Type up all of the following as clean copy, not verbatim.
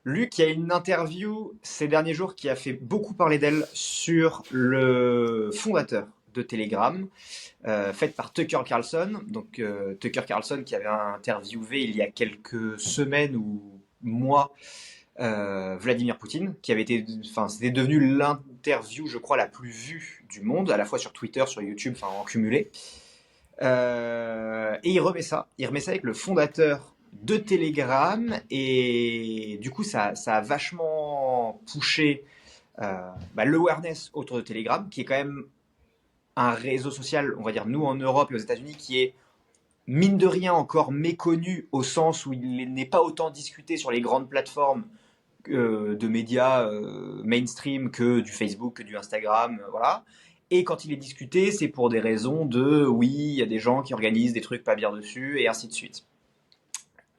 Luc, il y a une interview ces derniers jours qui a fait beaucoup parler d'elle sur le fondateur de Telegram, faite par Tucker Carlson. Donc Tucker Carlson qui avait interviewé il y a quelques semaines ou mois Vladimir Poutine, qui avait été, enfin, c'était devenu l'interview, je crois, la plus vue du monde, à la fois sur Twitter, sur YouTube, enfin en cumulé. Et il remet ça avec le fondateur de Telegram, et du coup, ça a vachement poussé l'awareness autour de Telegram, qui est quand même un réseau social, on va dire, nous en Europe et aux États-Unis, qui est mine de rien encore méconnu au sens où il n'est pas autant discuté sur les grandes plateformes de médias mainstream que du Facebook, que du Instagram, voilà. Et quand il est discuté, c'est pour des raisons de oui, il y a des gens qui organisent des trucs pas bien dessus, et ainsi de suite.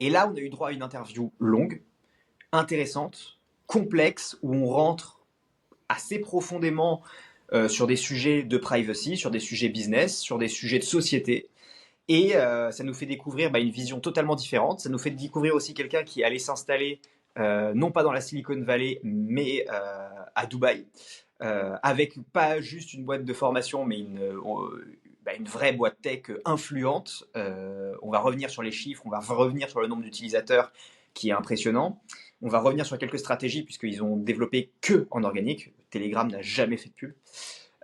Et là, on a eu droit à une interview longue, intéressante, complexe, où on rentre assez profondément sur des sujets de privacy, sur des sujets business, sur des sujets de société. Et ça nous fait découvrir une vision totalement différente. Ça nous fait découvrir aussi quelqu'un qui allait s'installer, non pas dans la Silicon Valley, mais à Dubaï, avec pas juste une boîte de formation, mais une vraie boîte tech influente. On va revenir sur les chiffres, on va revenir sur le nombre d'utilisateurs qui est impressionnant. On va revenir sur quelques stratégies, puisqu'ils ont développé que en organique. Telegram n'a jamais fait de pub.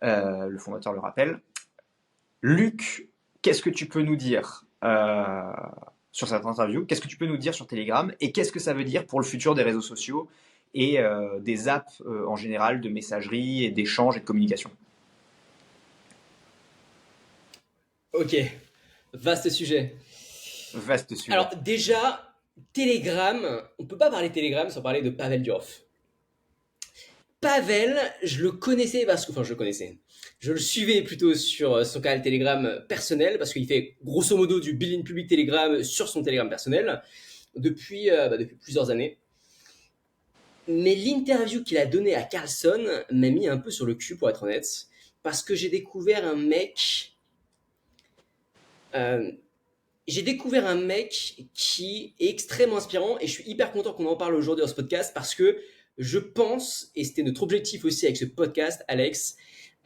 Le fondateur le rappelle. Luc, qu'est-ce que tu peux nous dire sur cette interview? Qu'est-ce que tu peux nous dire sur Telegram? Et qu'est-ce que ça veut dire pour le futur des réseaux sociaux et des apps en général de messagerie et d'échange et de communication? Ok, vaste sujet. Vaste sujet. Alors déjà, Telegram, on peut pas parler de Telegram sans parler de Pavel Durov. Pavel, je le connaissais parce que, enfin je le connaissais, je le suivais plutôt sur son canal Telegram personnel parce qu'il fait grosso modo du billing public Telegram sur son Telegram personnel depuis plusieurs années. Mais l'interview qu'il a donnée à Carlson m'a mis un peu sur le cul pour être honnête parce que euh, j'ai découvert un mec qui est extrêmement inspirant et je suis hyper content qu'on en parle aujourd'hui dans ce podcast parce que je pense, et c'était notre objectif aussi avec ce podcast, Alex,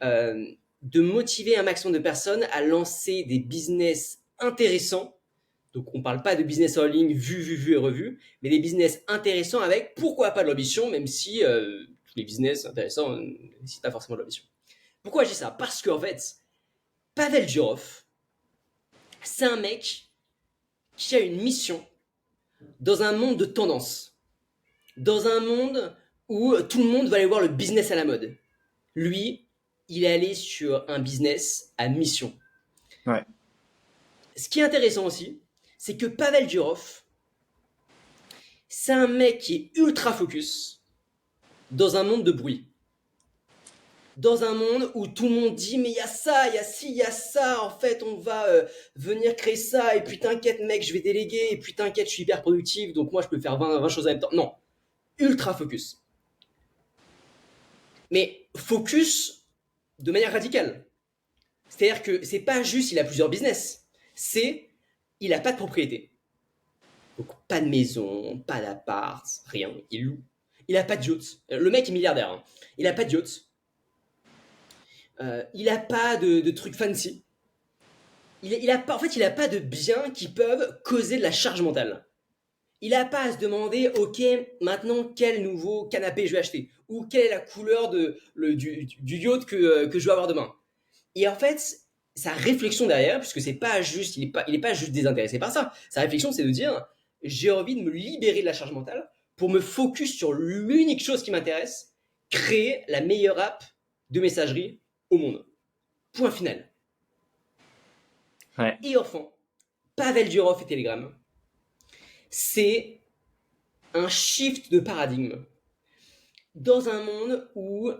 euh, de motiver un maximum de personnes à lancer des business intéressants. Donc on ne parle pas de business en ligne vu et revu, mais des business intéressants avec pourquoi pas de l'ambition, même si tous les business intéressants ne nécessitent pas forcément de l'ambition. Pourquoi je dis ça? Parce qu'en fait, Pavel Durov, c'est un mec qui a une mission dans un monde de tendance, dans un monde où tout le monde va aller voir le business à la mode. Lui, il est allé sur un business à mission. Ouais. Ce qui est intéressant aussi, c'est que Pavel Durov, c'est un mec qui est ultra focus dans un monde de bruit. Dans un monde où tout le monde dit mais il y a ça, il y a ci, il y a ça, en fait on va venir créer ça, et puis t'inquiète mec, je vais déléguer, et puis t'inquiète, je suis hyper productif, donc moi je peux faire 20 choses en même temps. Non, ultra focus. Mais focus de manière radicale. C'est-à-dire que c'est pas juste il a plusieurs business, c'est il a pas de propriété. Donc pas de maison, pas d'appart, rien, il loue. Il a pas de yacht. Le mec est milliardaire, hein. Il a pas de yacht. Il a pas de trucs fancy. Il a pas, en fait, il a pas de biens qui peuvent causer de la charge mentale. Il a pas à se demander, ok, maintenant quel nouveau canapé je vais acheter, ou quelle est la couleur du yacht que je vais avoir demain. Et en fait, sa réflexion derrière, puisque c'est pas juste, il est pas juste désintéressé par ça. Sa réflexion, c'est de dire, j'ai envie de me libérer de la charge mentale pour me focus sur l'unique chose qui m'intéresse, créer la meilleure app de messagerie au monde. Point final. Ouais. Et enfin, Pavel Durov et Telegram, c'est un shift de paradigme dans un monde où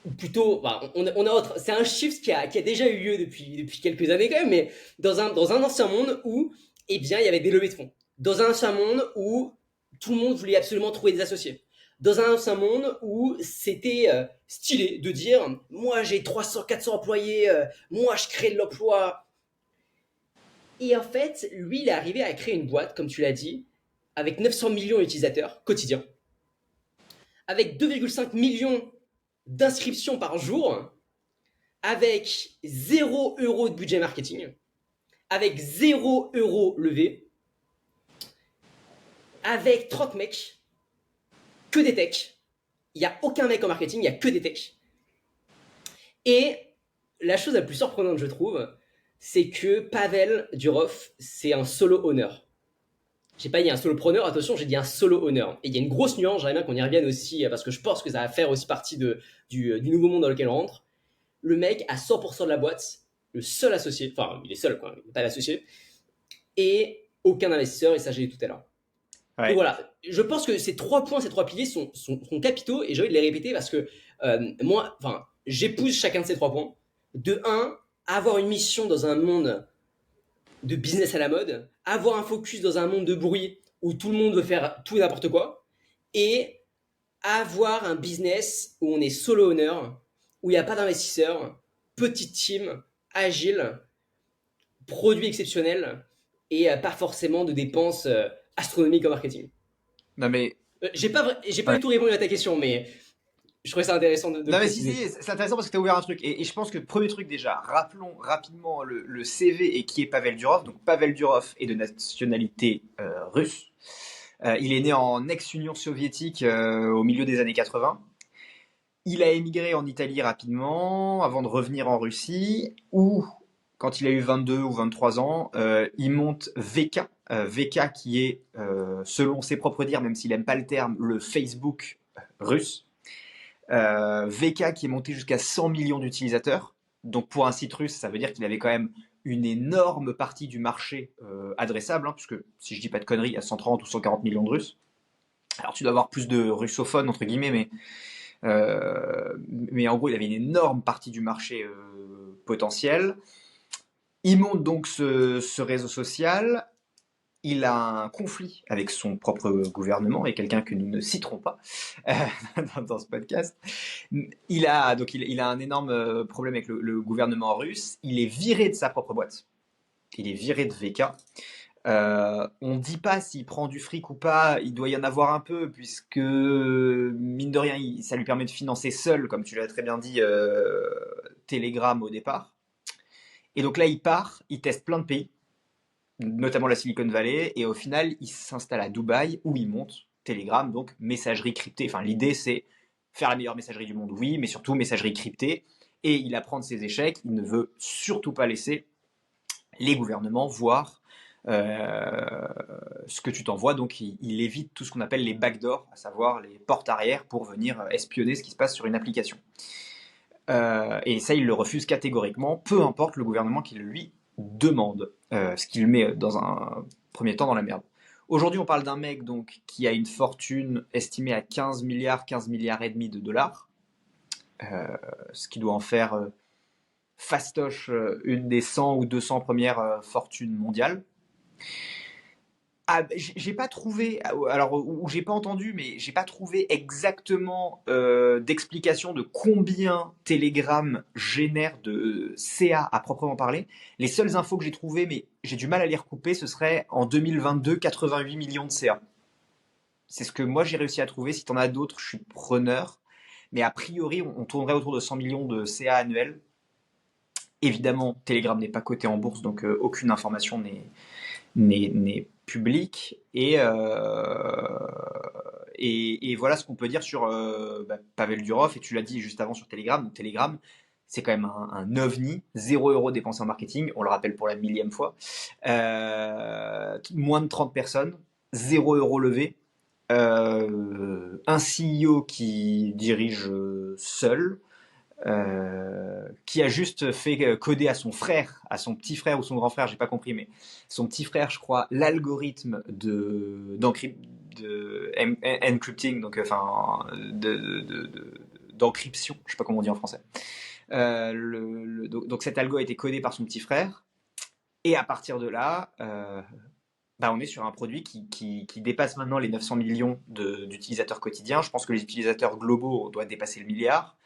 ou plutôt, bah, on a autre, c'est un shift qui a déjà eu lieu depuis quelques années quand même, mais dans un ancien monde où, eh bien, il y avait des levées de fonds. Dans un ancien monde où tout le monde voulait absolument trouver des associés. Dans un ancien monde où c'était stylé de dire, moi j'ai 300, 400 employés, moi je crée de l'emploi. Et en fait, lui, il est arrivé à créer une boîte, comme tu l'as dit, avec 900 millions d'utilisateurs quotidiens, avec 2,5 millions d'inscriptions par jour, avec 0 € de budget marketing, avec 0 € levé, avec 30 mecs, que des techs. Il n'y a aucun mec en marketing, il n'y a que des techs. Et la chose la plus surprenante, je trouve, c'est que Pavel Durov, c'est un solo owner. J'ai pas dit un solopreneur, attention, j'ai dit un solo owner. Et il y a une grosse nuance, j'aimerais bien qu'on y revienne aussi, parce que je pense que ça va faire aussi partie du nouveau monde dans lequel on rentre. Le mec a 100% de la boîte, le seul associé, enfin, il est seul, quoi, il n'est pas l'associé, et aucun investisseur, et ça, j'ai dit tout à l'heure. Ouais. Donc voilà, je pense que ces 3 points, ces 3 piliers sont capitaux, et j'ai envie de les répéter parce que moi, enfin, j'épouse chacun de ces 3 points. De 1, avoir une mission dans un monde de business à la mode, avoir un focus dans un monde de bruit où tout le monde veut faire tout et n'importe quoi, et avoir un business où on est solo owner, où il n'y a pas d'investisseur, petite team, agile, produit exceptionnel, et pas forcément de dépenses astronomiques en marketing. Non, mais. J'ai pas Ouais. du tout répondu à ta question, mais je trouvais ça intéressant de Non, mais si, préciser. si, c'est intéressant parce que tu as ouvert un truc. Et je pense que premier truc déjà, rappelons rapidement le CV et qui est Pavel Durov. Donc, Pavel Durov est de nationalité russe. Il est né en ex-Union soviétique au milieu des années 80. Il a émigré en Italie rapidement avant de revenir en Russie, où, quand il a eu 22 ou 23 ans, il monte VK. VK qui est, selon ses propres dires, même s'il n'aime pas le terme, le Facebook russe. VK qui est monté jusqu'à 100 millions d'utilisateurs. Donc pour un site russe, ça veut dire qu'il avait quand même une énorme partie du marché adressable, hein, puisque si je dis pas de conneries, il y a 130 ou 140 millions de Russes. Alors tu dois avoir plus de russophones, entre guillemets, mais en gros, il avait une énorme partie du marché potentiel. Il monte donc ce réseau social. Il a un conflit avec son propre gouvernement et quelqu'un que nous ne citerons pas euh, dans ce podcast. Il a un énorme problème avec le gouvernement russe. Il est viré de sa propre boîte. Il est viré de VK. On ne dit pas s'il prend du fric ou pas, il doit y en avoir un peu, puisque, mine de rien, ça lui permet de financer seul, comme tu l'as très bien dit, Telegram au départ. Et donc là, il part, il teste plein de pays, notamment la Silicon Valley, et au final, il s'installe à Dubaï, où il monte Telegram, donc messagerie cryptée. Enfin, l'idée, c'est faire la meilleure messagerie du monde, oui, mais surtout messagerie cryptée. Et il apprend de ses échecs, il ne veut surtout pas laisser les gouvernements voir ce que tu t'envoies. Donc il évite tout ce qu'on appelle les backdoors, à savoir les portes arrière pour venir espionner ce qui se passe sur une application. Et ça, il le refuse catégoriquement, peu importe le gouvernement qui le lui demande, ce qui le met dans un premier temps dans la merde. Aujourd'hui, on parle d'un mec donc, qui a une fortune estimée à 15 milliards, 15 milliards et demi de dollars, ce qui doit en faire fastoche une des 100 ou 200 premières fortunes mondiales. Ah, j'ai pas trouvé, alors ou j'ai pas entendu, mais j'ai pas trouvé exactement d'explication de combien Telegram génère de CA à proprement parler. Les seules infos que j'ai trouvées, mais j'ai du mal à les recouper, ce serait en 2022 88 millions de CA. C'est ce que moi j'ai réussi à trouver. Si t'en as d'autres, je suis preneur. Mais a priori, on tournerait autour de 100 millions de CA annuels. Évidemment, Telegram n'est pas coté en bourse, donc aucune information n'est publique. Et voilà ce qu'on peut dire sur Pavel Durov. Et tu l'as dit juste avant sur Telegram. Donc Telegram, c'est quand même un ovni. 0 € dépensé en marketing. On le rappelle pour la millième fois. Moins de 30 personnes. 0 € levé. Un CEO qui dirige seul. Qui a juste fait coder à son frère, à son petit frère ou son grand frère, j'ai pas compris, mais son petit frère, je crois, l'algorithme encrypting, donc enfin d'encryption, je sais pas comment on dit en français. Donc cet algo a été codé par son petit frère, et à partir de là, on est sur un produit qui dépasse maintenant les 900 millions d'utilisateurs quotidiens. Je pense que les utilisateurs globaux doivent dépasser le milliard.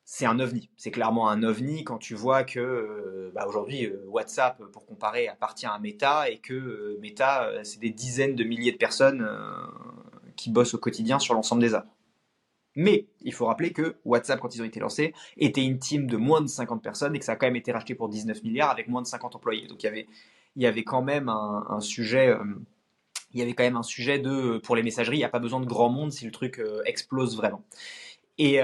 c'est un ovni. C'est clairement un ovni quand tu vois que aujourd'hui WhatsApp, pour comparer, appartient à Meta et que Meta, c'est des dizaines de milliers de personnes qui bossent au quotidien sur l'ensemble des apps. Mais il faut rappeler que WhatsApp, quand ils ont été lancés, était une team de moins de 50 personnes et que ça a quand même été racheté pour 19 milliards avec moins de 50 employés. Donc il y avait quand même un sujet. Il y avait quand même un sujet de pour les messageries, il n'y a pas besoin de grand monde si le truc explose vraiment. Et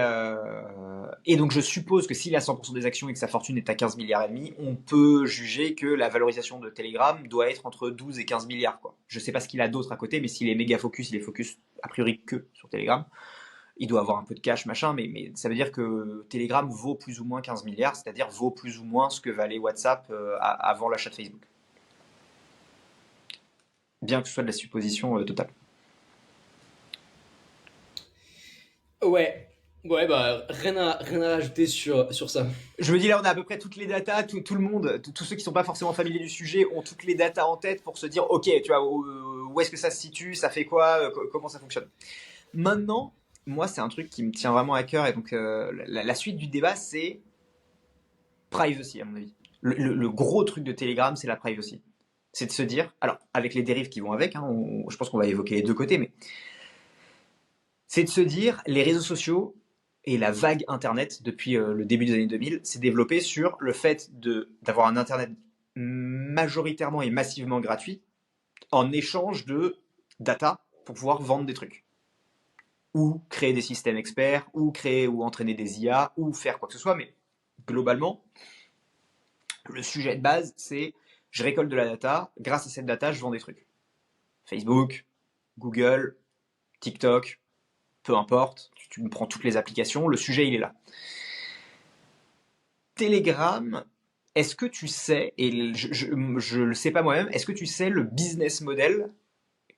donc je suppose que s'il a 100% des actions et que sa fortune est à 15 milliards et demi, on peut juger que la valorisation de Telegram doit être entre 12 et 15 milliards. Quoi. Je sais pas ce qu'il a d'autre à côté, mais s'il est méga focus, il est focus a priori que sur Telegram. Il doit avoir un peu de cash, machin, mais ça veut dire que Telegram vaut plus ou moins 15 milliards, c'est-à-dire vaut plus ou moins ce que valait WhatsApp avant l'achat de Facebook. Bien que ce soit de la supposition totale. Ouais, ouais, bah rien à rajouter sur ça. Je me dis là, on a à peu près toutes les datas, tout le monde, tous ceux qui sont pas forcément familiers du sujet ont toutes les datas en tête pour se dire, ok, tu vois, où est-ce que ça se situe, ça fait quoi, comment ça fonctionne. Maintenant, moi, c'est un truc qui me tient vraiment à cœur et donc la suite du débat, c'est privacy à mon avis. Le gros truc de Telegram, c'est la privacy. C'est de se dire, alors avec les dérives qui vont avec, hein, je pense qu'on va évoquer les deux côtés, mais c'est de se dire, les réseaux sociaux et la vague Internet depuis le début des années 2000 s'est développée sur le fait d'avoir un Internet majoritairement et massivement gratuit en échange de data pour pouvoir vendre des trucs. Ou créer des systèmes experts, ou créer ou entraîner des IA, ou faire quoi que ce soit, mais globalement, le sujet de base, c'est je récolte de la data, grâce à cette data, je vends des trucs. Facebook, Google, TikTok, peu importe, tu me prends toutes les applications, le sujet il est là. Telegram, est-ce que tu sais, et je le sais pas moi-même, est-ce que tu sais le business model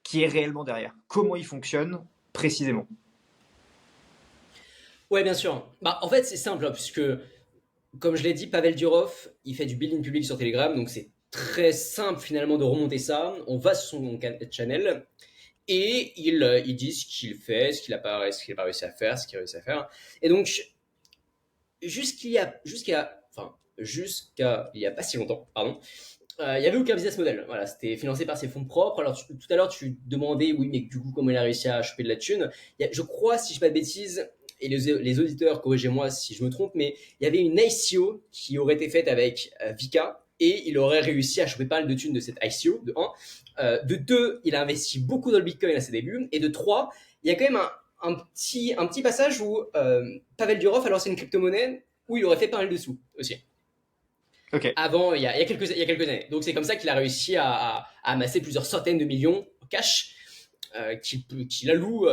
qui est réellement derrière? Comment il fonctionne précisément? Ouais, bien sûr. Bah, en fait, c'est simple, hein, puisque, comme je l'ai dit, Pavel Durov, il fait du building public sur Telegram, donc c'est très simple finalement de remonter ça. On va sur son channel et il dit ce qu'il fait, ce qu'il a pas réussi à faire, ce qu'il a réussi à faire. Et donc, jusqu'à il y a pas si longtemps, pardon, il n'y avait aucun business model. Voilà, c'était financé par ses fonds propres. Alors, tout à l'heure, tu demandais, oui, mais du coup, comment il a réussi à choper de la thune. Je crois, si je ne dis pas de bêtises, et les auditeurs, corrigez-moi si je me trompe, mais il y avait une ICO qui aurait été faite avec Vika, et il aurait réussi à choper pas mal de thunes de cette ICO, de 1. De 2, il a investi beaucoup dans le Bitcoin à ses débuts. Et de 3, il y a quand même un petit passage où Pavel Durov a lancé une crypto-monnaie où il aurait fait pas mal de sous aussi. Ok. Avant, il y a quelques années. Donc c'est comme ça qu'il a réussi à amasser plusieurs centaines de millions en cash qu'il alloue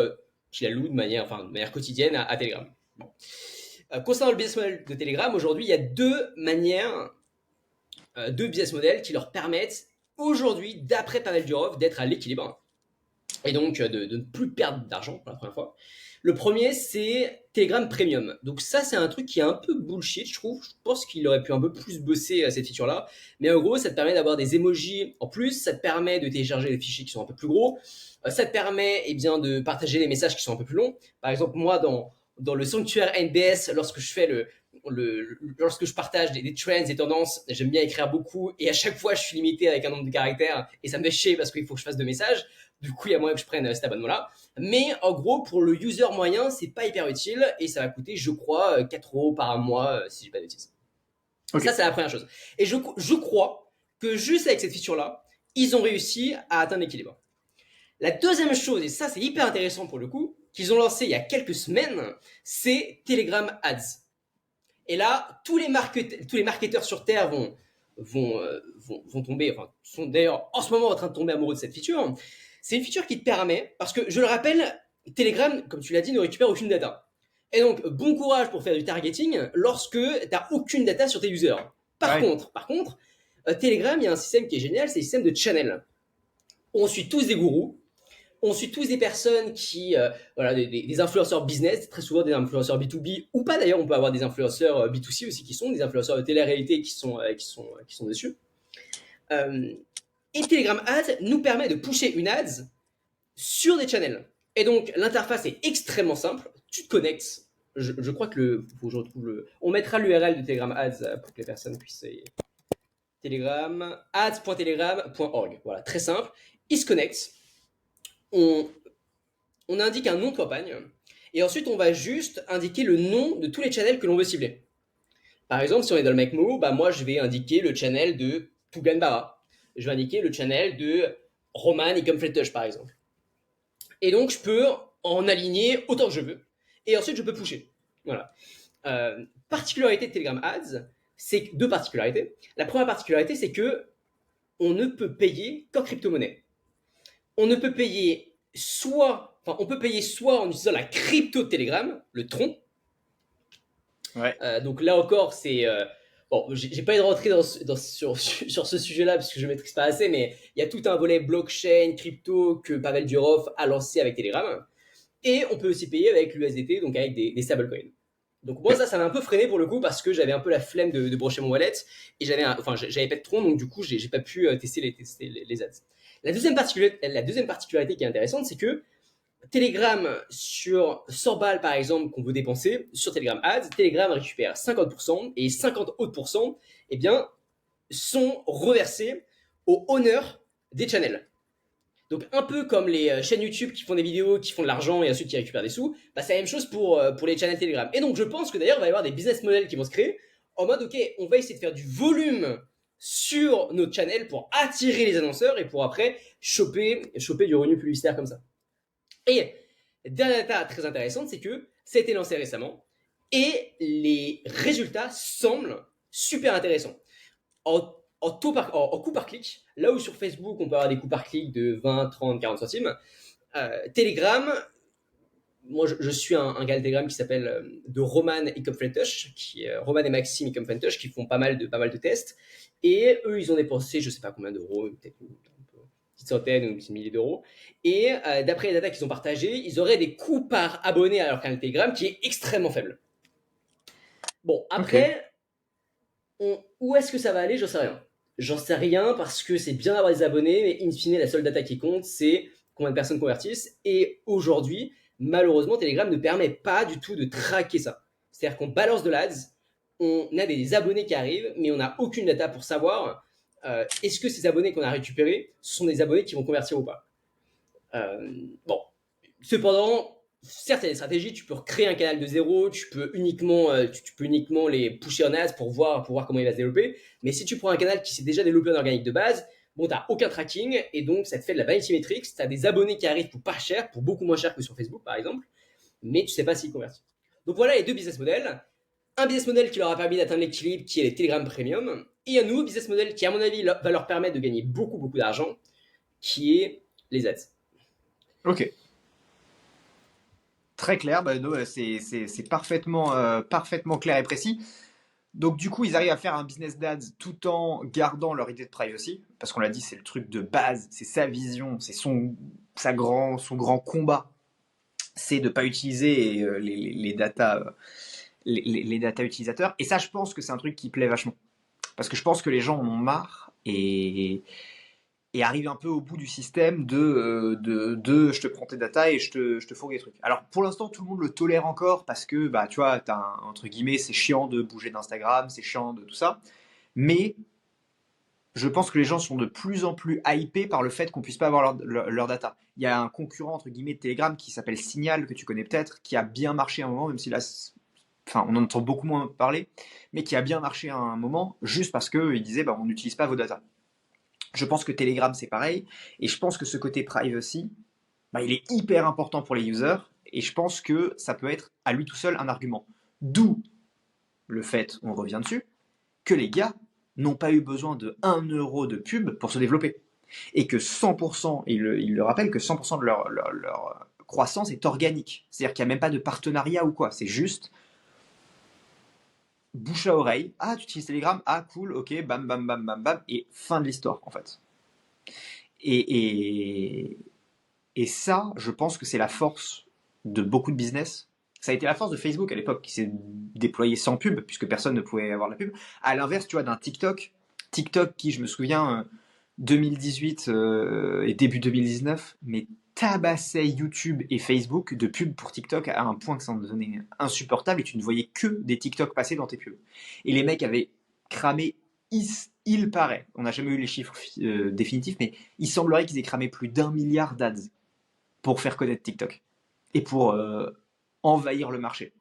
de manière quotidienne à Telegram. Bon. Concernant le business model de Telegram, aujourd'hui, il y a deux business models qui leur permettent aujourd'hui, d'après Pavel Durov, d'être à l'équilibre et donc de ne plus perdre d'argent pour la première fois. Le premier, c'est Telegram Premium. Donc ça, c'est un truc qui est un peu bullshit, je trouve. Je pense qu'il aurait pu un peu plus bosser cette feature-là. Mais en gros, ça te permet d'avoir des emojis en plus. Ça te permet de télécharger des fichiers qui sont un peu plus gros. Ça te permet de partager des messages qui sont un peu plus longs. Par exemple, moi, dans le sanctuaire NBS, lorsque je partage des trends, des tendances, j'aime bien écrire beaucoup. Et à chaque fois, je suis limité avec un nombre de caractères. Et ça me fait chier parce qu'il faut que je fasse de messages. Du coup, il y a moyen que je prenne cet abonnement-là. Mais en gros, pour le user moyen, c'est pas hyper utile et ça va coûter, je crois, 4 € par mois, si je dis pas de bêtises. Okay. Ça, c'est la première chose. Et je crois que juste avec cette feature-là, ils ont réussi à atteindre l'équilibre. La deuxième chose, et ça, c'est hyper intéressant pour le coup, qu'ils ont lancé il y a quelques semaines, c'est Telegram Ads. Et là, tous les marketeurs sur Terre vont tomber, enfin, sont d'ailleurs en ce moment en train de tomber amoureux de cette feature. C'est une feature qui te permet, parce que je le rappelle, Telegram, comme tu l'as dit, ne récupère aucune data. Et donc, bon courage pour faire du targeting lorsque tu n'as aucune data sur tes users. Par contre, Telegram, il y a un système qui est génial, c'est le système de channel. On suit tous des gourous, on suit tous des personnes qui, des influenceurs business, très souvent des influenceurs B2B, ou pas d'ailleurs, on peut avoir des influenceurs B2C aussi qui sont des influenceurs de télé-réalité qui sont dessus. Et Telegram Ads nous permet de pusher une ads sur des channels. Et donc, l'interface est extrêmement simple. Tu te connectes je crois que faut que je retrouve on mettra l'URL de Telegram Ads pour que les personnes puissent. Telegram, ads.telegram.org. Voilà, très simple. Ils se connectent. On, on indique un nom de campagne. Et ensuite, on va juste indiquer le nom de tous les channels que l'on veut cibler. Par exemple, si on est dans le Make Move, bah moi, je vais indiquer le channel de Tougan Barra. Je vais indiquer le channel de Roman et Comfletouch, par exemple. Et donc, je peux en aligner autant que je veux. Et ensuite, je peux pusher. Voilà. Particularité de Telegram Ads, c'est deux particularités. La première particularité, c'est que on ne peut payer qu'en crypto-monnaie. On ne peut payer on peut payer soit en utilisant la crypto de Telegram, le Tron. Ouais. Donc là encore, c'est bon, j'ai pas envie de rentrer sur ce sujet-là parce que je maîtrise pas assez, mais il y a tout un volet blockchain, crypto que Pavel Durov a lancé avec Telegram. Et on peut aussi payer avec l'USDT, donc avec des stablecoins. Donc moi ça m'a un peu freiné pour le coup parce que j'avais un peu la flemme de brocher mon wallet et j'avais pas de Tron, donc du coup j'ai pas pu tester les ads. La deuxième particularité qui est intéressante, c'est que Telegram sur 100 balles par exemple qu'on veut dépenser sur Telegram Ads, Telegram récupère 50% et 50 autres eh bien, sont reversés au owner des channels. Donc un peu comme les chaînes YouTube qui font des vidéos, qui font de l'argent et ensuite qui récupèrent des sous, bah, c'est la même chose pour les channels Telegram. Et donc je pense que d'ailleurs il va y avoir des business models qui vont se créer en mode ok, on va essayer de faire du volume sur notre channel pour attirer les annonceurs et pour après choper du revenu publicitaire comme ça. Et dernière data très intéressante, c'est que ça a été lancé récemment et les résultats semblent super intéressants. En coût par clic, là où sur Facebook on peut avoir des coûts par clic de 20, 30, 40 centimes, Telegram, moi je suis un gars de Telegram qui s'appelle de Roman et Comfletouch, Roman et Maxime et Comfletouch qui font pas mal de tests, et eux ils ont dépensé je sais pas combien d'euros, peut-être une petite centaine ou une milliers d'euros, et d'après les datas qu'ils ont partagées, ils auraient des coûts par abonné à leur canal Telegram qui est extrêmement faible. Bon, après, où est-ce que ça va aller? J'en sais rien. J'en sais rien parce que c'est bien d'avoir des abonnés, mais in fine, la seule data qui compte, c'est combien de personnes convertissent. Et aujourd'hui, malheureusement, Telegram ne permet pas du tout de traquer ça. C'est-à-dire qu'on balance de l'ADS, on a des abonnés qui arrivent, mais on n'a aucune data pour savoir est-ce que ces abonnés qu'on a récupérés, ce sont des abonnés qui vont convertir ou pas. Bon, cependant, certes, il y a des stratégies. Tu peux recréer un canal de zéro, tu peux uniquement les pusher en ads pour voir comment il va se développer. Mais si tu prends un canal qui s'est déjà développé en organique de base, bon, t'as aucun tracking et donc ça te fait de la vanity metrics. T'as des abonnés qui arrivent pour pas cher, pour beaucoup moins cher que sur Facebook par exemple, mais tu sais pas s'ils convertissent. Donc voilà les deux business models. Un business model qui leur a permis d'atteindre l'équilibre, qui est les Telegram Premium, et un nouveau business model qui, à mon avis, va leur permettre de gagner beaucoup d'argent, qui est les ads. Ok. Très clair, bah, no, c'est parfaitement clair et précis. Donc du coup, ils arrivent à faire un business d'ads tout en gardant leur idée de privacy, parce qu'on l'a dit, c'est le truc de base, c'est sa vision, c'est son grand combat, c'est de ne pas utiliser les data, les data utilisateurs. Et ça, je pense que c'est un truc qui plaît vachement, parce que je pense que les gens en ont marre et arrive un peu au bout du système de je te prends tes data et je te fourgue des trucs. Alors pour l'instant tout le monde le tolère encore parce que bah tu vois entre guillemets c'est chiant de bouger d'Instagram, c'est chiant de tout ça, mais je pense que les gens sont de plus en plus hypés par le fait qu'on puisse pas avoir leur data. Il y a un concurrent entre guillemets de Telegram qui s'appelle Signal que tu connais peut-être, qui a bien marché à un moment, même si là enfin on en entend beaucoup moins parler, mais qui a bien marché à un moment juste parce que il disait bah on n'utilise pas vos data. Je pense que Telegram c'est pareil, et je pense que ce côté privacy, bah, il est hyper important pour les users, et je pense que ça peut être à lui tout seul un argument. D'où le fait, on revient dessus, que les gars n'ont pas eu besoin de 1 euro de pub pour se développer. Et que 100%, il le rappelle, que 100% de leur croissance est organique. C'est-à-dire qu'il n'y a même pas de partenariat ou quoi, c'est juste bouche à oreille. Ah, tu utilises Telegram? Ah, cool, ok, bam, bam, bam, bam, bam, et fin de l'histoire, en fait. Et, et ça, je pense que c'est la force de beaucoup de business. Ça a été la force de Facebook à l'époque, qui s'est déployé sans pub, puisque personne ne pouvait avoir la pub. À l'inverse, tu vois, d'un TikTok. TikTok qui, je me souviens, 2018 et début 2019, mais tabassait YouTube et Facebook de pubs pour TikTok à un point que ça en devenait insupportable et tu ne voyais que des TikTok passer dans tes pubs. Et les mecs avaient cramé, il paraît, on n'a jamais eu les chiffres définitifs, mais il semblerait qu'ils aient cramé plus d'1 milliard d'ads pour faire connaître TikTok et pour envahir le marché.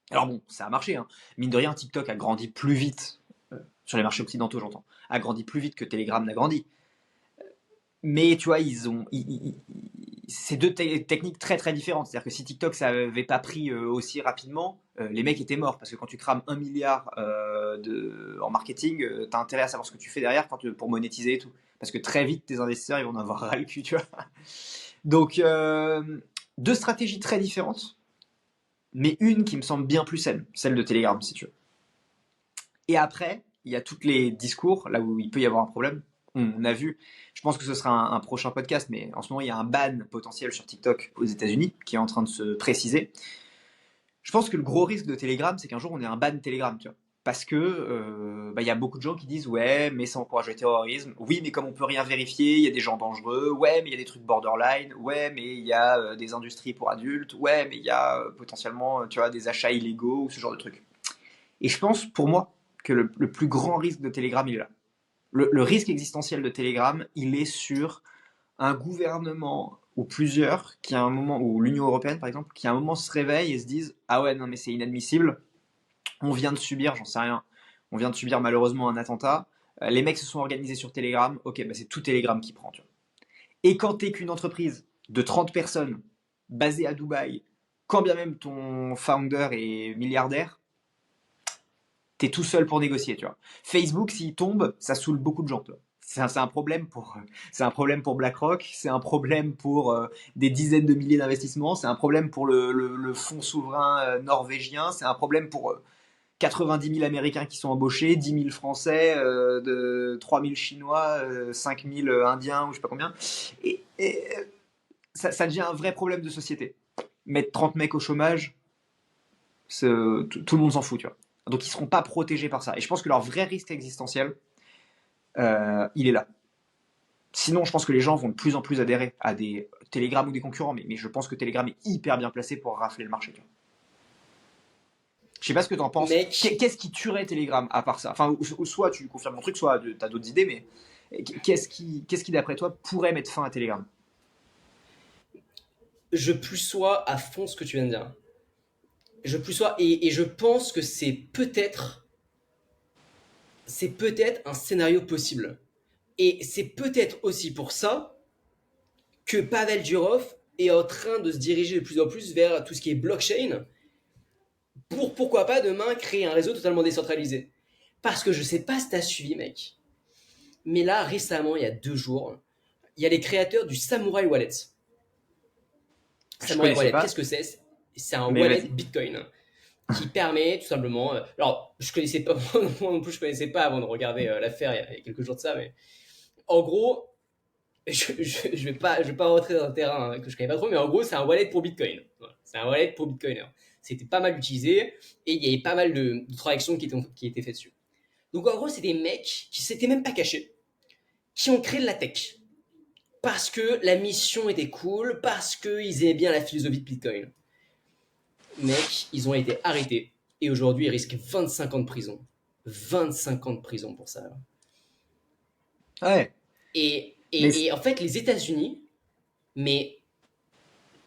Alors bon, ça a marché, hein. Mine de rien, TikTok a grandi plus vite, sur les marchés occidentaux j'entends, a grandi plus vite que Telegram n'a grandi. Mais tu vois, c'est deux techniques très très différentes. C'est-à-dire que si TikTok ça avait pas pris aussi rapidement, les mecs étaient morts. Parce que quand tu crames 1 milliard en marketing, t'as intérêt à savoir ce que tu fais derrière pour monétiser et tout. Parce que très vite, tes investisseurs ils vont en avoir ras le cul, tu vois. Donc, deux stratégies très différentes, mais une qui me semble bien plus saine, celle de Telegram, si tu veux. Et après, il y a tous les discours, là où il peut y avoir un problème. On a vu, je pense que ce sera un prochain podcast, mais en ce moment, il y a un ban potentiel sur TikTok aux États-Unis qui est en train de se préciser. Je pense que le gros risque de Telegram, c'est qu'un jour, on ait un ban Telegram, tu vois. Parce que y a beaucoup de gens qui disent ouais, mais ça encourage le terrorisme. Oui, mais comme on peut rien vérifier, il y a des gens dangereux. Ouais, mais il y a des trucs borderline. Ouais, mais il y a des industries pour adultes. Ouais, mais il y a potentiellement, tu vois, des achats illégaux ou ce genre de trucs. Et je pense, pour moi, que le plus grand risque de Telegram, il est là. Le risque existentiel de Telegram, il est sur un gouvernement ou plusieurs qui à un moment, ou l'Union européenne par exemple, qui à un moment se réveille et se disent ah ouais non mais c'est inadmissible, on vient de subir, j'en sais rien, on vient de subir malheureusement un attentat, les mecs se sont organisés sur Telegram, ok bah c'est tout Telegram qui prend, tu vois. Et quand t'es qu'une entreprise de 30 personnes basée à Dubaï, quand bien même ton founder est milliardaire, t'es tout seul pour négocier, tu vois. Facebook, s'il tombe, ça saoule beaucoup de gens, tu vois. C'est un problème pour BlackRock, c'est un problème pour des dizaines de milliers d'investissements, c'est un problème pour le fonds souverain norvégien, c'est un problème pour 90 000 Américains qui sont embauchés, 10 000 Français, 3 000 Chinois, 5 000 Indiens ou je sais pas combien. Et ça devient un vrai problème de société. Mettre 30 mecs au chômage, tout le monde s'en fout, tu vois. Donc ils seront pas protégés par ça. Et je pense que leur vrai risque existentiel, il est là. Sinon, je pense que les gens vont de plus en plus adhérer à des Telegram ou des concurrents, mais je pense que Telegram est hyper bien placé pour rafler le marché. Tu vois. Je sais pas ce que tu en penses. Mec, Qu'est-ce qui tuerait Telegram à part ça? Enfin, soit tu confirmes mon truc, soit tu as d'autres idées, mais qu'est-ce qui d'après toi, pourrait mettre fin à Telegram? je plus sois à fond ce que tu viens de dire. Je plus sois et je pense que c'est peut-être un scénario possible. Et c'est peut-être aussi pour ça que Pavel Durov est en train de se diriger de plus en plus vers tout ce qui est blockchain pour pourquoi pas demain créer un réseau totalement décentralisé. Parce que je sais pas si t'as suivi, mec, mais là récemment, il y a 2 jours, il y a les créateurs du Samurai Wallet. Je Samurai connaissais Wallet, pas, qu'est-ce que c'est? C'est un mais wallet vas-y. Bitcoin qui permet tout simplement. Alors, je connaissais pas, moi non plus, je connaissais pas avant de regarder l'affaire il y a quelques jours de ça, mais en gros, je vais pas rentrer dans un terrain que je connais pas trop, mais en gros, c'est un wallet pour Bitcoin. Voilà. C'est un wallet pour Bitcoiner. C'était pas mal utilisé et il y avait pas mal de transactions qui étaient faites dessus. Donc en gros, c'est des mecs qui s'étaient même pas cachés, qui ont créé de la tech. Parce que la mission était cool, parce qu'ils aimaient bien la philosophie de Bitcoin. Mec, ils ont été arrêtés et aujourd'hui, ils risquent 25 ans de prison. 25 ans de prison pour ça. Ouais, Et, mais et en fait, les États-Unis, mais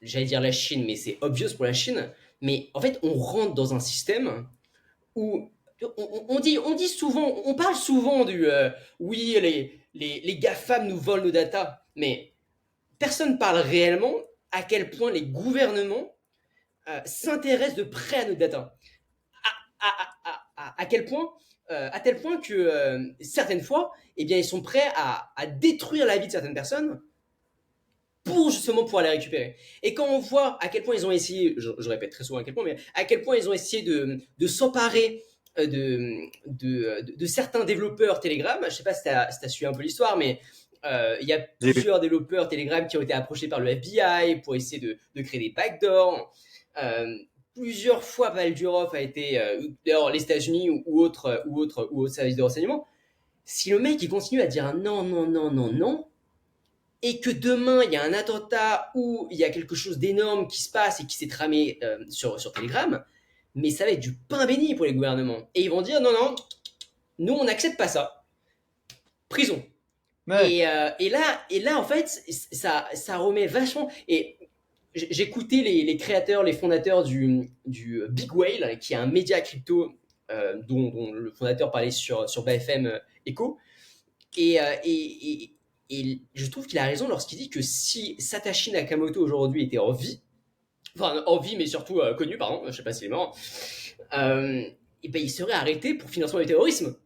j'allais dire la Chine, mais c'est obvious pour la Chine, mais en fait, on rentre dans un système où on dit souvent, on parle souvent du oui, les GAFAM nous volent nos data, mais personne parle réellement à quel point les gouvernements s'intéressent de près à nos data. À quel point à tel point que certaines fois, eh bien, ils sont prêts à détruire la vie de certaines personnes pour justement pouvoir les récupérer. Et quand on voit à quel point ils ont essayé, je répète très souvent à quel point, mais à quel point ils ont essayé de s'emparer de certains développeurs Telegram, je sais pas si tu as suivi un peu l'histoire, mais il y a j'ai vu. plusieurs développeurs Telegram qui ont été approchés par le FBI pour essayer de créer des backdoors. Plusieurs fois, Pavel Durov a été, d'ailleurs, les États-Unis ou autres services de renseignement. Si le mec il continue à dire non, non, non, non, non, et que demain il y a un attentat ou il y a quelque chose d'énorme qui se passe et qui s'est tramé sur Telegram, mais ça va être du pain béni pour les gouvernements. Et ils vont dire non, non, nous on n'accepte pas ça. Prison. Ouais. Et là, en fait, ça remet vachement. Et j'écoutais les créateurs, les fondateurs du Big Whale, qui est un média crypto dont le fondateur parlait sur BFM Echo. Et je trouve qu'il a raison lorsqu'il dit que si Satoshi Nakamoto aujourd'hui était en vie, enfin en vie mais surtout connu, pardon, je sais pas s'il est mort, et ben il serait arrêté pour financement du terrorisme.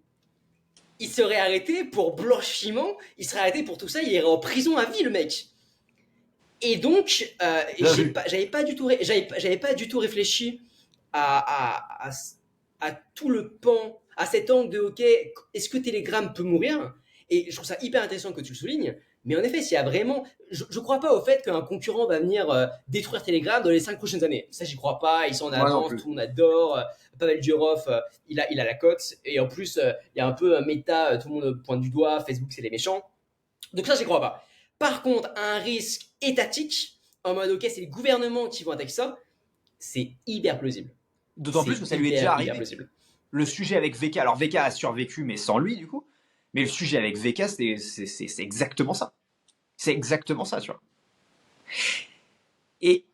Il serait arrêté pour blanchiment, il serait arrêté pour tout ça, il irait en prison à vie le mec. Et donc, j'avais pas du tout réfléchi à, à, à tout le pan, à cet angle de ok, est-ce que Telegram peut mourir? Et je trouve ça hyper intéressant que tu le soulignes. Mais en effet, s'il y a vraiment, je crois pas au fait qu'un concurrent va venir détruire Telegram dans les 5 prochaines années. Ça, j'y crois pas. Ils sont en Moi non avance, plus. tout le monde adore. Pavel Durov, il a la cote. Et en plus, il y a un peu un méta, tout le monde pointe du doigt. Facebook, c'est les méchants. Donc ça, j'y crois pas. Par contre, un risque étatique, en mode ok, c'est les gouvernements qui vont attaquer ça, c'est hyper plausible. D'autant plus C'est que ça lui est déjà hyper arrivé. plausible. Le sujet avec VK, alors VK a survécu, mais sans lui, du coup. Mais le sujet avec VK, c'est exactement ça. C'est exactement ça, tu vois. Et,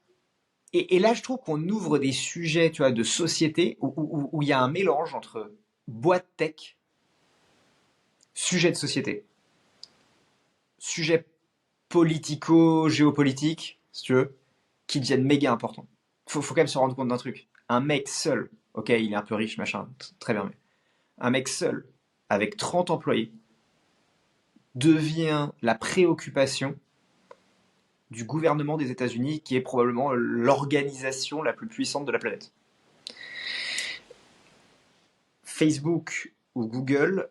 et là, je trouve qu'on ouvre des sujets, tu vois, de société où il y a un mélange entre boîte tech, sujet de société, sujet politico-géopolitique, si tu veux, qui deviennent méga importants. Faut quand même se rendre compte d'un truc. Un mec seul, ok, il est un peu riche, machin, très bien, mais un mec seul, avec 30 employés, devient la préoccupation du gouvernement des États-Unis, qui est probablement l'organisation la plus puissante de la planète. Facebook ou Google,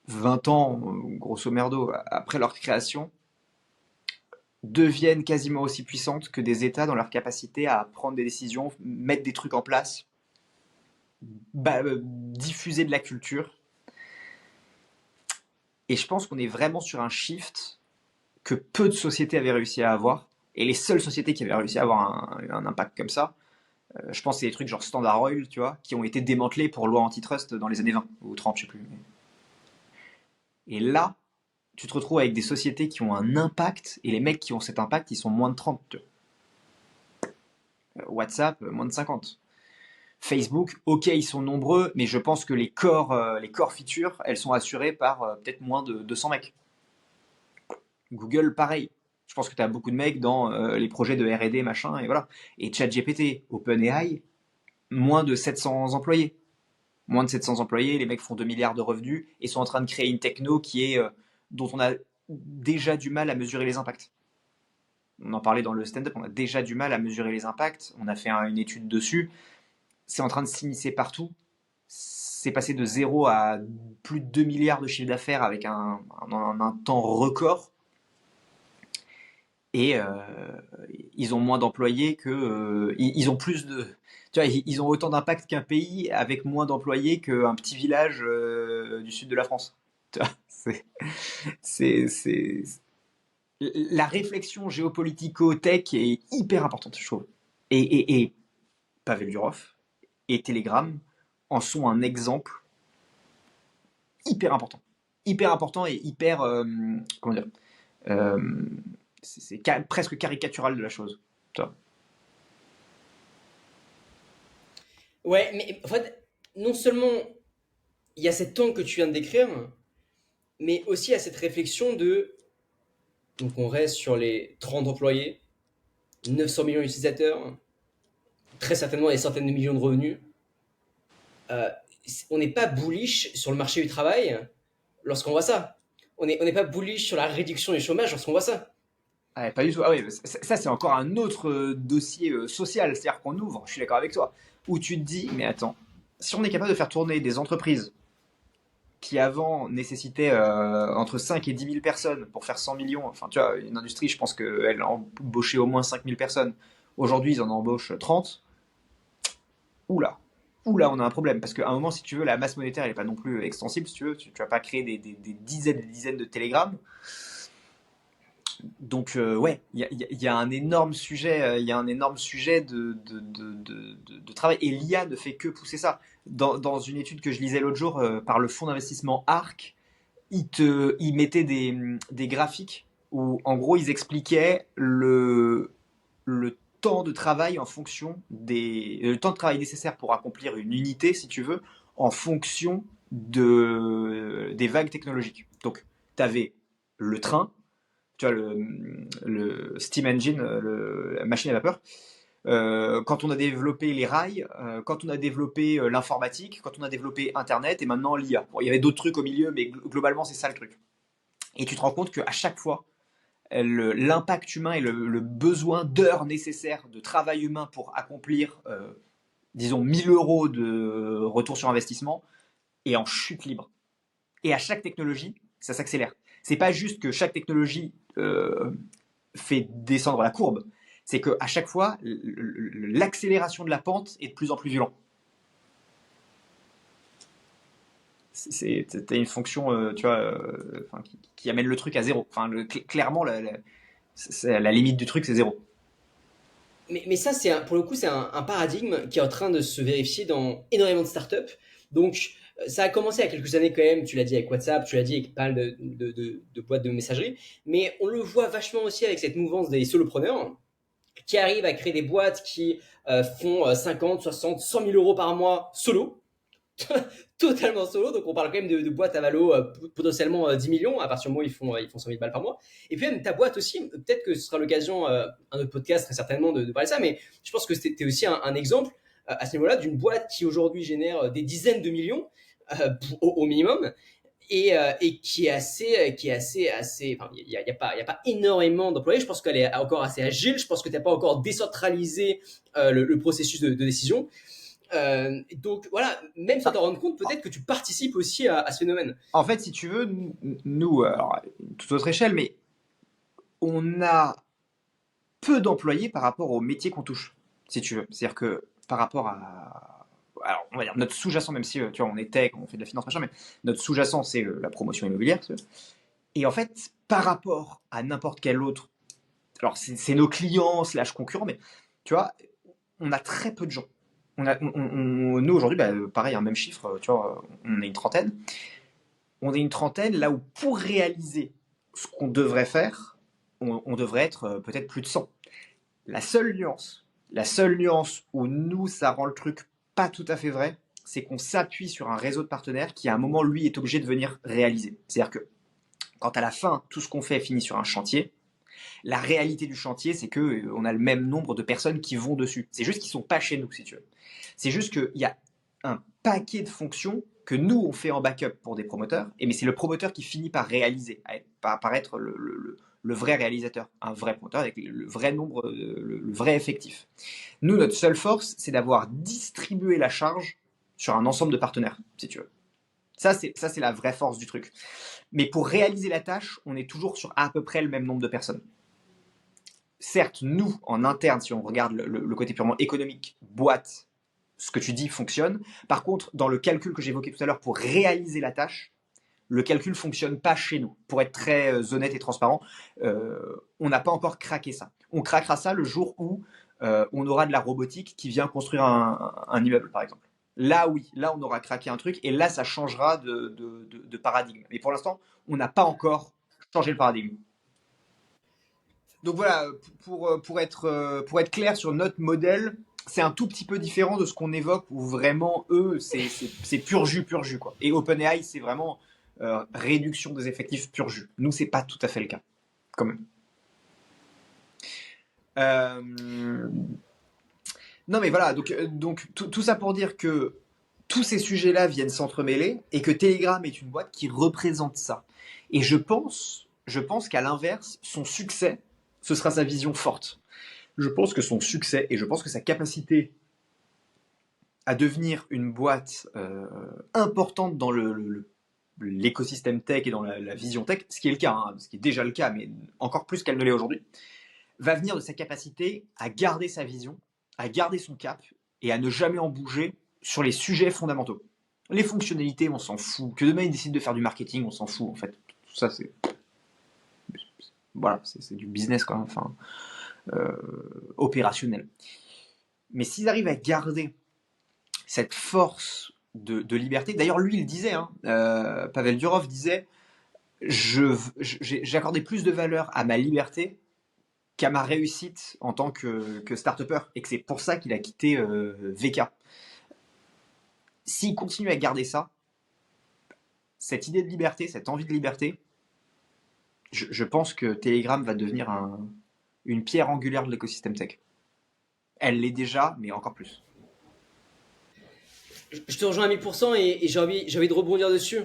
20 ans, grosso merdo, après leur création, deviennent quasiment aussi puissantes que des États dans leur capacité à prendre des décisions, mettre des trucs en place, diffuser de la culture. Et je pense qu'on est vraiment sur un shift que peu de sociétés avaient réussi à avoir. Et les seules sociétés qui avaient réussi à avoir un impact comme ça, je pense que c'est des trucs genre Standard Oil, tu vois, qui ont été démantelés pour loi antitrust dans les années 20 ou 30, je sais plus. Et là, tu te retrouves avec des sociétés qui ont un impact, et les mecs qui ont cet impact, ils sont moins de 30. Tu vois. WhatsApp, moins de 50. Facebook, ok, ils sont nombreux, mais je pense que les core features, elles sont assurées par peut-être moins de 200 mecs. Google, pareil. Je pense que tu as beaucoup de mecs dans les projets de R&D, machin, et voilà. Et ChatGPT, OpenAI, moins de 700 employés. Moins de 700 employés, les mecs font 2 milliards de revenus et sont en train de créer une techno dont on a déjà du mal à mesurer les impacts. On en parlait dans le stand-up, on a déjà du mal à mesurer les impacts. On a fait une étude dessus. C'est en train de s'immiscer partout. C'est passé de 0 à plus de 2 milliards de chiffre d'affaires avec un temps record. Et ils ont moins d'employés que. Ils ont plus de. Tu vois, ils ont autant d'impact qu'un pays avec moins d'employés qu'un petit village du sud de la France. Tu vois, c'est. La réflexion géopolitico-tech est hyper importante, je trouve. Et Pavel Durov et Telegram en sont un exemple hyper important. Hyper important et hyper. Comment dire euh, c'est presque caricatural de la chose. Tu vois. Ouais, mais en fait, non seulement il y a cet angle que tu viens de décrire, mais aussi il y a cette réflexion de. Donc on reste sur les 30 employés, 900 millions d'utilisateurs, très certainement des centaines de millions de revenus. Euh, on n'est pas bullish sur le marché du travail lorsqu'on voit ça. On n'est pas bullish sur la réduction du chômage lorsqu'on voit ça. Ah, pas du tout. Ah oui, ça c'est encore un autre dossier social, c'est-à-dire qu'on ouvre, je suis d'accord avec toi, où tu te dis, mais attends, si on est capable de faire tourner des entreprises qui avant nécessitaient entre 5 et 10 000 personnes pour faire 100 millions, enfin tu vois, une industrie, je pense qu'elle a embauché au moins 5 000 personnes, aujourd'hui ils en embauchent 30, oula, où là on a un problème. Parce qu'à un moment, si tu veux, la masse monétaire elle n'est pas non plus extensible, si tu veux. Tu vas pas créer des dizaines et des dizaines de télégrammes. Donc ouais, il y a un énorme sujet, il y a un énorme sujet de travail. Et l'IA ne fait que pousser ça. Dans une étude que je lisais l'autre jour par le fonds d'investissement ARK, ils mettaient des graphiques où en gros ils expliquaient le temps de travail en fonction le temps de travail nécessaire pour accomplir une unité, si tu veux, en fonction des vagues technologiques. Donc, tu avais le train, tu vois, le steam engine, la machine à vapeur. Quand on a développé les rails, quand on a développé l'informatique, quand on a développé Internet et maintenant l'IA. Bon, il y avait d'autres trucs au milieu, mais globalement, c'est ça le truc. Et tu te rends compte qu'à chaque fois, l'impact humain et le besoin d'heures nécessaires de travail humain pour accomplir, disons, 1000 euros de retour sur investissement est en chute libre. Et à chaque technologie, ça s'accélère. C'est pas juste que chaque technologie fait descendre la courbe, c'est qu'à chaque fois, l'accélération de la pente est de plus en plus violente. T'as une fonction, tu vois, qui amène le truc à zéro. Enfin, clairement, la limite du truc, c'est zéro. Mais ça, pour le coup, c'est un paradigme qui est en train de se vérifier dans énormément de startups. Donc, ça a commencé il y a quelques années quand même, tu l'as dit avec WhatsApp, tu l'as dit avec pas mal de boîtes de messagerie, mais on le voit vachement aussi avec cette mouvance des solopreneurs qui arrivent à créer des boîtes qui font 50, 60, 100 000 euros par mois solo, totalement solo. Donc on parle quand même de boîtes à valo potentiellement 10 millions à partir du moment où ils font 100 000 balles par mois. Et puis même ta boîte aussi, peut-être que ce sera l'occasion, un autre podcast très certainement de parler de ça, mais je pense que c'était aussi un exemple à ce niveau-là d'une boîte qui aujourd'hui génère des dizaines de millions au minimum. Et qui est assez, enfin, il y a pas énormément d'employés. Je pense qu'elle est encore assez agile. Je pense que tu n'as pas encore décentralisé le processus de décision. Donc voilà, même sans t'en rendre compte, peut-être que tu participes aussi à ce phénomène. En fait, si tu veux, nous, alors, une toute autre échelle, mais on a peu d'employés par rapport au métier qu'on touche, si tu veux. C'est-à-dire que par rapport à. Alors, on va dire notre sous-jacent, même si tu vois, on est tech, on fait de la finance, machin, mais notre sous-jacent, c'est la promotion immobilière. Et en fait, par rapport à n'importe quel autre, alors c'est nos clients slash concurrents, mais tu vois, on a très peu de gens. Nous, aujourd'hui, bah, pareil, un même chiffre, tu vois, on est une trentaine. On est une trentaine, là où pour réaliser ce qu'on devrait faire, on devrait être peut-être plus de 100. La seule nuance où nous, ça rend le truc pas tout à fait vrai, c'est qu'on s'appuie sur un réseau de partenaires qui, à un moment, lui, est obligé de venir réaliser. C'est-à-dire que quand à la fin, tout ce qu'on fait finit sur un chantier, la réalité du chantier, c'est que on a le même nombre de personnes qui vont dessus. C'est juste qu'ils sont pas chez nous, si tu veux. C'est juste qu'il y a un paquet de fonctions que nous, on fait en backup pour des promoteurs, mais c'est le promoteur qui finit par réaliser, par être le vrai réalisateur, un vrai promoteur avec le vrai nombre, le vrai effectif. Nous, notre seule force, c'est d'avoir distribué la charge sur un ensemble de partenaires, si tu veux. Ça, c'est la vraie force du truc. Mais pour réaliser la tâche, on est toujours sur à peu près le même nombre de personnes. Certes, nous, en interne, si on regarde le côté purement économique, boîte, ce que tu dis fonctionne. Par contre, dans le calcul que j'évoquais tout à l'heure, pour réaliser la tâche, le calcul ne fonctionne pas chez nous. Pour être très honnête et transparent, on n'a pas encore craqué ça. On craquera ça le jour où on aura de la robotique qui vient construire un immeuble, par exemple. Là, oui, là, on aura craqué un truc et là, ça changera de paradigme. Mais pour l'instant, on n'a pas encore changé le paradigme. Donc voilà, pour être clair sur notre modèle, c'est un tout petit peu différent de ce qu'on évoque où vraiment, eux, c'est pur jus, quoi. Et OpenAI, c'est vraiment réduction des effectifs pur jus. Nous, c'est pas tout à fait le cas, quand même. Non, mais voilà, donc tout ça pour dire que tous ces sujets-là viennent s'entremêler et que Telegram est une boîte qui représente ça. Et je pense qu'à l'inverse, son succès, ce sera sa vision forte. Je pense que son succès et je pense que sa capacité à devenir une boîte importante dans l'écosystème tech et dans la vision tech, ce qui est le cas, ce qui est déjà le cas, mais encore plus qu'elle ne l'est aujourd'hui, va venir de sa capacité à garder sa vision, à garder son cap et à ne jamais en bouger sur les sujets fondamentaux. Les fonctionnalités, on s'en fout. Que demain, ils décident de faire du marketing, on s'en fout, en fait. Tout ça, c'est... Voilà, c'est du business, quand même, enfin, opérationnel. Mais s'ils arrivent à garder cette force de liberté, d'ailleurs, lui, il disait, hein, Pavel Durov disait, j'accordais plus de valeur à ma liberté qu'à ma réussite en tant que start-upper, et que c'est pour ça qu'il a quitté VK. S'il continue à garder ça, cette idée de liberté, cette envie de liberté, je pense que Telegram va devenir une pierre angulaire de l'écosystème tech. Elle l'est déjà, mais encore plus. Je te rejoins à 1000% et j'ai envie de rebondir dessus.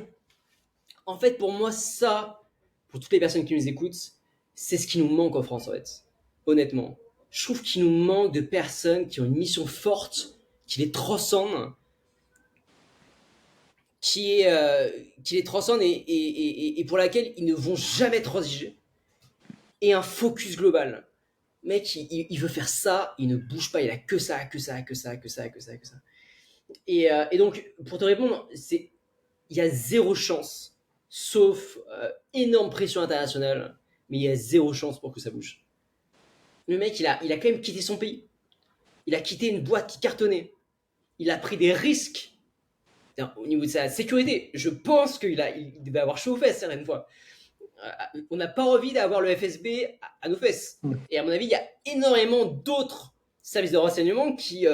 En fait, pour moi, ça, pour toutes les personnes qui nous écoutent, c'est ce qui nous manque en France, en fait. Honnêtement. Je trouve qu'il nous manque de personnes qui ont une mission forte, qui les transcendent, qui les transcendent et pour laquelle ils ne vont jamais transiger. Et un focus global. Mec, il veut faire ça, il ne bouge pas, il a que ça, que ça, que ça, que ça, que ça, que ça. Et donc, pour te répondre, il y a zéro chance, sauf énorme pression internationale, mais il y a zéro chance pour que ça bouge. Le mec, il a quand même quitté son pays. Il a quitté une boîte qui cartonnait. Il a pris des risques au niveau de sa sécurité. Je pense qu'il devait avoir chaud aux fesses certaines fois. On n'a pas envie d'avoir le FSB à nos fesses. Et à mon avis, il y a énormément d'autres services de renseignement qui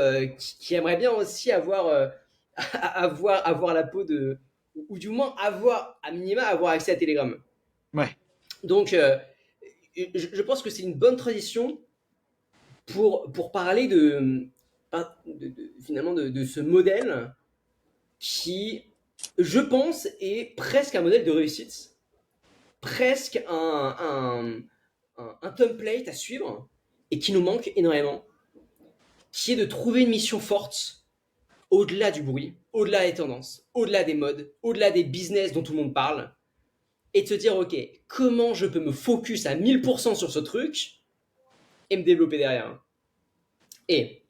aimeraient bien aussi avoir la peau de, ou du moins à minima avoir accès à Telegram. Ouais. Donc, je pense que c'est une bonne tradition pour parler finalement de ce modèle qui, je pense, est presque un modèle de réussite, presque un template à suivre et qui nous manque énormément, qui est de trouver une mission forte au-delà du bruit, au-delà des tendances, au-delà des modes, au-delà des business dont tout le monde parle, et de se dire, ok, comment je peux me focus à 1000% sur ce truc et me développer derrière. Et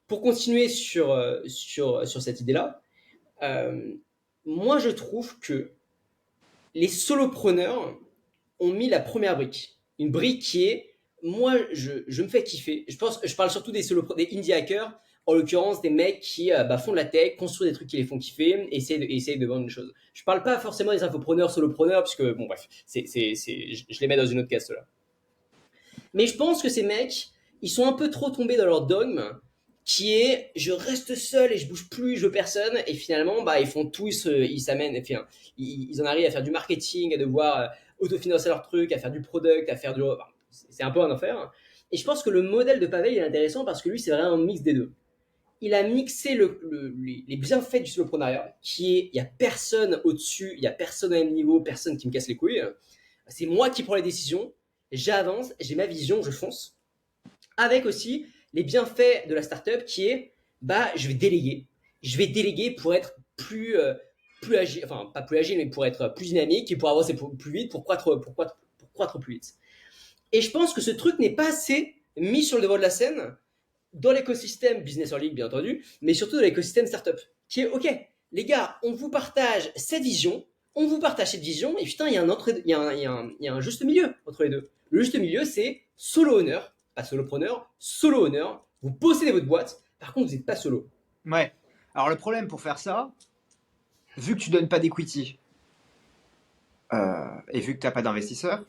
pour continuer sur cette idée-là, moi je trouve que les solopreneurs ont mis la première brique. Une brique qui est, moi je me fais kiffer. Je parle surtout des indie hackers, en l'occurrence des mecs qui font de la tech, construisent des trucs qui les font kiffer, essayent de vendre des choses. Je parle pas forcément des infopreneurs, solopreneurs, puisque bon bref, je les mets dans une autre caste là. Mais je pense que ces mecs, ils sont un peu trop tombés dans leur dogme, qui est je reste seul et je bouge plus, je veux personne, et finalement ils font tout, ils s'amènent, enfin, ils en arrivent à faire du marketing, à devoir autofinancer leur truc, à faire du product, à faire du... c'est un peu un enfer. Et je pense que le modèle de Pavel est intéressant parce que lui c'est vraiment un mix des deux. Il a mixé les bienfaits du soloprenariat, qui est il n'y a personne au-dessus, il n'y a personne au même niveau, personne qui me casse les couilles. C'est moi qui prends les décisions, j'avance, j'ai ma vision, je fonce. Avec aussi les bienfaits de la startup qui est je vais déléguer. Je vais déléguer pour être plus agile, enfin pas plus agile, mais pour être plus dynamique et pour avancer plus vite, pour croître plus vite. Et je pense que ce truc n'est pas assez mis sur le devant de la scène dans l'écosystème business en ligne, bien entendu, mais surtout dans l'écosystème startup, qui est ok, les gars, on vous partage cette vision, et putain, il y a un juste milieu entre les deux. Le juste milieu, c'est solo owner, pas solopreneur, solo owner. Vous possédez votre boîte, par contre, vous n'êtes pas solo. Ouais. Alors, le problème pour faire ça, vu que tu donnes pas d'equity et vu que tu n'as pas d'investisseur,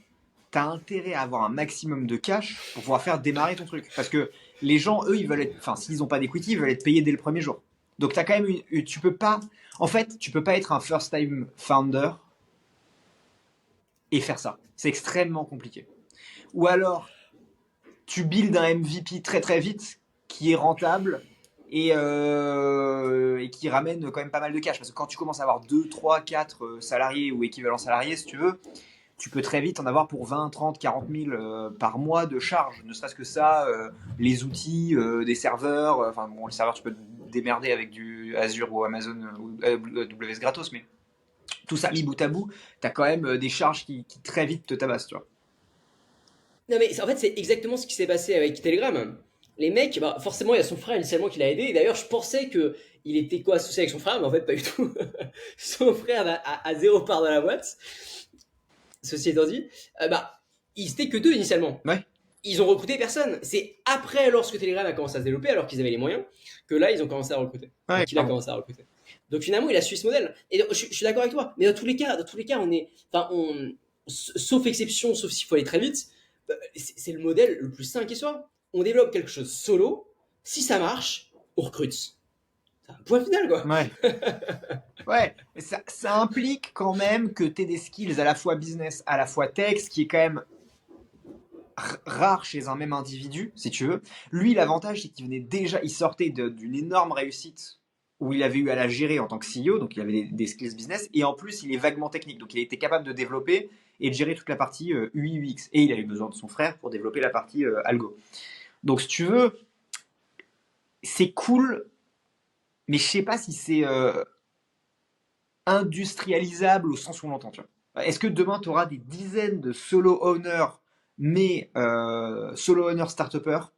tu as intérêt à avoir un maximum de cash pour pouvoir faire démarrer ton truc. Parce que les gens, eux, ils veulent être, enfin, s'ils n'ont pas d'equity, ils veulent être payés dès le premier jour. Donc, tu as quand même tu peux pas, en fait, tu peux pas être un first time founder et faire ça. C'est extrêmement compliqué. Ou alors, tu builds un MVP très très vite qui est rentable et qui ramène quand même pas mal de cash. Parce que quand tu commences à avoir 2, 3, 4 salariés ou équivalents salariés, si tu veux, tu peux très vite en avoir pour 20, 30, 40 000 par mois de charges. Ne serait-ce que ça, les outils, des serveurs. Enfin, bon, les serveurs, tu peux te démerder avec du Azure ou Amazon ou AWS gratos, mais tout ça mis bout à bout, tu as quand même des charges qui très vite te tabassent, tu vois. Non, mais en fait, c'est exactement ce qui s'est passé avec Telegram. les mecs, bah, forcément, il y a son frère initialement qui l'a aidé. Et d'ailleurs, je pensais que il était quoi associé avec son frère, mais en fait, pas du tout. Son frère a zéro part dans la boîte. Ceci étant dit, bah, ils étaient que deux initialement. Ouais, Ils ont recruté personne. C'est après, lorsque Telegram a commencé à se développer, alors qu'ils avaient les moyens, que là, ils ont commencé à recruter. Enfin, ouais, qu'il a clairement. commencé à recruter. Donc finalement, il a suivi ce modèle. Et je suis d'accord avec toi. Mais dans tous les cas, on est, enfin, sauf exception, sauf s'il faut aller très vite, c'est le modèle le plus sain qui soit. On développe quelque chose solo. Si ça marche, on recrute. C'est un point final, quoi. Ouais. Ouais, mais ça implique quand même que tu aies des skills à la fois business, à la fois tech, ce qui est quand même rare chez un même individu, si tu veux. Lui, l'avantage, c'est qu'il venait déjà, il sortait d'une énorme réussite où il avait eu à la gérer en tant que CEO, donc il avait des skills business, et en plus, il est vaguement technique, donc il était capable de développer et de gérer toute la partie UI, UX. Et il a eu besoin de son frère pour développer la partie algo. Donc, si tu veux, c'est cool, mais je sais pas si c'est industrialisable au sens où on l'entend. Tu vois. Est-ce que demain, tu auras des dizaines de solo owners, mais solo owners start-upers?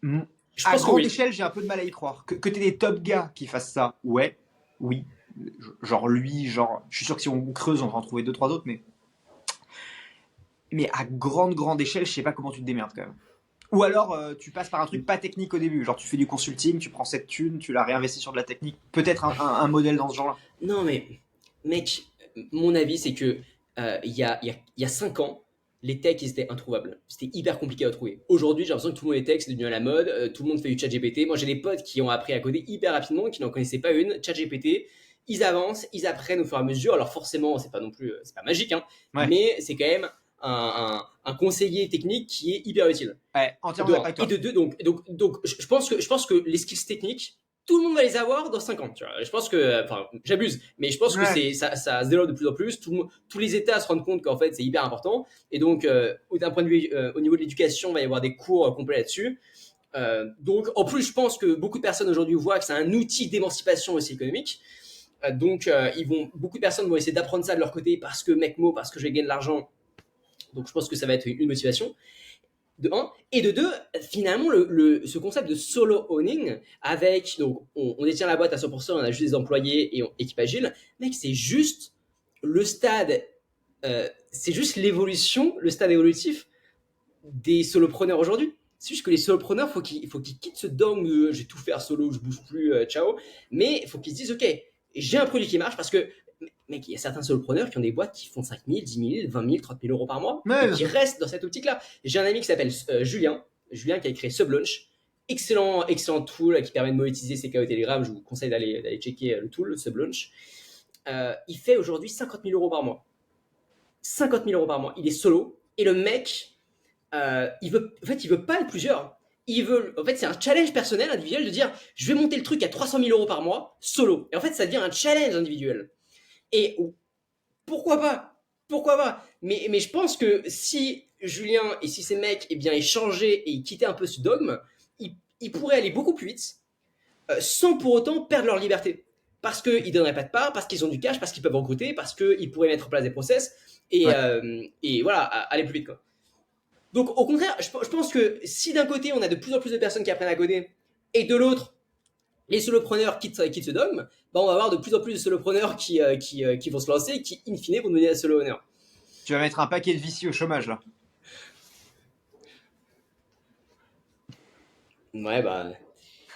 Je À pense que grande oui. échelle, j'ai un peu de mal à y croire. Que tu aies des top gars qui fassent ça, ouais, oui. Genre lui, genre, je suis sûr que si on creuse, on va en trouver deux, trois autres, mais à grande échelle, je sais pas comment tu te démerdes quand même. Ou alors, tu passes par un truc pas technique au début. Genre, tu fais du consulting, tu prends cette thune, tu la réinvestis sur de la technique. Peut-être un modèle dans ce genre-là. Non, mais mec, mon avis, c'est que il y a 5 ans, les techs, ils étaient introuvables. C'était hyper compliqué à trouver. Aujourd'hui, j'ai l'impression que tout le monde est tech, c'est devenu à la mode. Tout le monde fait du chat GPT. Moi, j'ai des potes qui ont appris à coder hyper rapidement, qui n'en connaissaient pas une. Chat GPT, ils avancent, ils apprennent au fur et à mesure. Alors forcément, c'est pas non plus, c'est pas magique, hein, Ouais, mais c'est quand même un conseiller technique qui est hyper utile. ouais, entièrement d'accord avec Et toi. de deux, donc je pense que les skills techniques, tout le monde va les avoir dans 5 ans. Tu vois. Je pense que, enfin, j'abuse, mais je pense que Ouais. ça se développe de plus en plus. Tous les États se rendent compte qu'en fait, c'est hyper important. Et donc, d'un point de vue, au niveau de l'éducation, il va y avoir des cours complets là-dessus. Donc, en plus, je pense que beaucoup de personnes aujourd'hui voient que c'est un outil d'émancipation aussi économique. Donc, beaucoup de personnes vont essayer d'apprendre ça de leur côté parce que, mec, parce que je vais gagner de l'argent. Donc, je pense que ça va être une motivation de un. Et de deux, finalement, ce concept de solo owning, avec, donc, on détient la boîte à 100%, on a juste des employés et on équipe agile, mec, c'est juste le stade, c'est juste l'évolution, le stade évolutif des solopreneurs aujourd'hui. C'est juste que les solopreneurs, faut qu'ils quittent ce dogme de je vais tout faire solo, je bouge plus, ciao. Mais il faut qu'ils se disent, ok, j'ai un produit qui marche parce que, mec, il y a certains solopreneurs qui ont des boîtes qui font 5 000, 10 000, 20 000, 30 000 euros par mois Ouais, et bien qui sûr. restent dans cette optique-là. J'ai un ami qui s'appelle Julien qui a créé Sublaunch. Excellent tool qui permet de monétiser ses KO Telegram. Je vous conseille d'aller checker le tool, Sublaunch. Il fait aujourd'hui 50 000 euros par mois. 50 000 euros par mois. Il est solo. Et le mec, il veut pas être plusieurs. En fait, c'est un challenge personnel, individuel, de dire, je vais monter le truc à 300 000 euros par mois, solo. Et en fait, ça devient un challenge individuel. Et pourquoi pas? Pourquoi pas? Mais je pense que si Julien et si ces mecs, eh bien, ils changeaient et ils quittaient un peu ce dogme, ils pourraient aller beaucoup plus vite, sans pour autant perdre leur liberté. Parce qu'ils ne donneraient pas de part, parce qu'ils ont du cash, parce qu'ils peuvent recruter, parce qu'ils pourraient mettre en place des process Ouais. et voilà, aller plus vite, quoi. Donc, au contraire, je pense que si d'un côté, on a de plus en plus de personnes qui apprennent à coder, et de l'autre, les solopreneurs quittent ce dogme, bah, on va avoir de plus en plus de solopreneurs qui vont se lancer et qui, in fine, vont devenir des solo owners. Tu vas mettre un paquet de VC au chômage, là. Ouais, bah.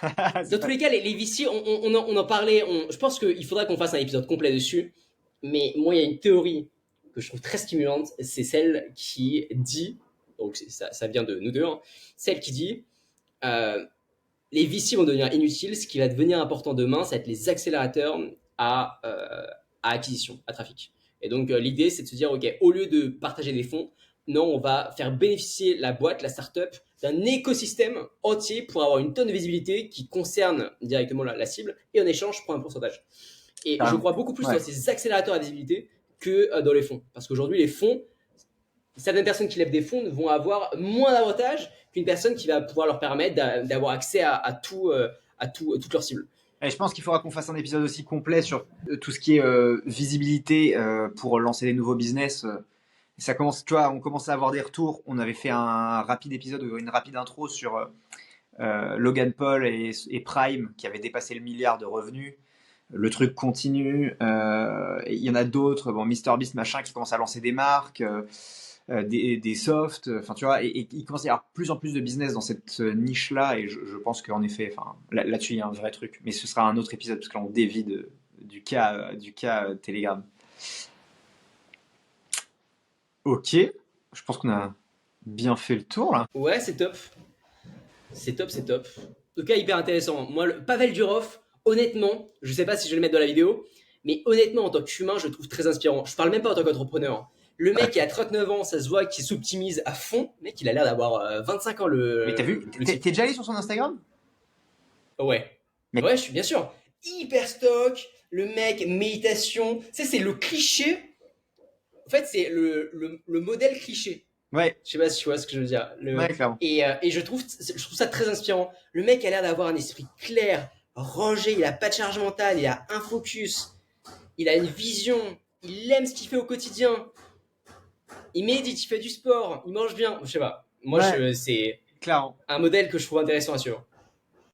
C'est Dans tous pas- les cas, les VC, on en parlait. Je pense qu'il faudrait qu'on fasse un épisode complet dessus. Mais moi, il y a une théorie que je trouve très stimulante. C'est celle qui dit, donc ça vient de nous deux, hein, celle qui dit euh, les VC vont devenir inutiles. Ce qui va devenir important demain, ça va être les accélérateurs à acquisition, à trafic. Et donc, l'idée, c'est de se dire, OK, au lieu de partager des fonds, non, on va faire bénéficier la boîte, la startup, d'un écosystème entier pour avoir une tonne de visibilité qui concerne directement la cible et en échange, je prends un pourcentage. Et je Carrément. crois beaucoup plus Ouais. dans ces accélérateurs à visibilité que dans les fonds. Parce qu'aujourd'hui, les fonds, certaines personnes qui lèvent des fonds vont avoir moins d'avantages qu'une personne qui va pouvoir leur permettre d'avoir accès toutes leurs cibles. Et je pense qu'il faudra qu'on fasse un épisode aussi complet sur tout ce qui est visibilité pour lancer des nouveaux business. Ça commence, tu vois, on commence à avoir des retours. On avait fait un rapide épisode, une rapide intro sur Logan Paul et Prime qui avaient dépassé le milliard de revenus. Le truc continue. Il y en a d'autres, bon, MrBeast machin, qui commence à lancer des marques, des softs. Enfin, tu vois, et il commence à y avoir plus en plus de business dans cette niche-là. Et je pense qu'en effet, enfin, là-dessus, il y a un vrai truc. Mais ce sera un autre épisode parce que là, on dévie du cas Telegram. Ok, je pense qu'on a bien fait le tour là. Ouais, c'est top. C'est top, c'est top. En tout cas, hyper intéressant. Moi, Pavel Durov, honnêtement, je sais pas si je vais le mettre dans la vidéo, mais honnêtement, en tant qu'humain, je le trouve très inspirant. Je parle même pas en tant qu'entrepreneur. Le mec qui a 39 ans, ça se voit qu'il s'optimise à fond. Le mec, il a l'air d'avoir 25 ans, Mais t'as vu, le type. t'es déjà allé sur son Instagram? Ouais. Mec, Ouais, je suis bien sûr. Hyper stock, le mec, méditation. Tu sais, c'est le cliché. En fait, c'est le modèle cliché. ouais, Je sais pas si tu vois ce que je veux dire. ouais, clairement. Et je trouve ça très inspirant. Le mec a l'air d'avoir un esprit clair, rangé, il a pas de charge mentale, il a un focus, il a une vision, il aime ce qu'il fait au quotidien, il médite, il fait du sport, il mange bien. Je sais pas. Moi, Ouais, c'est clairement. un modèle que je trouve intéressant à suivre.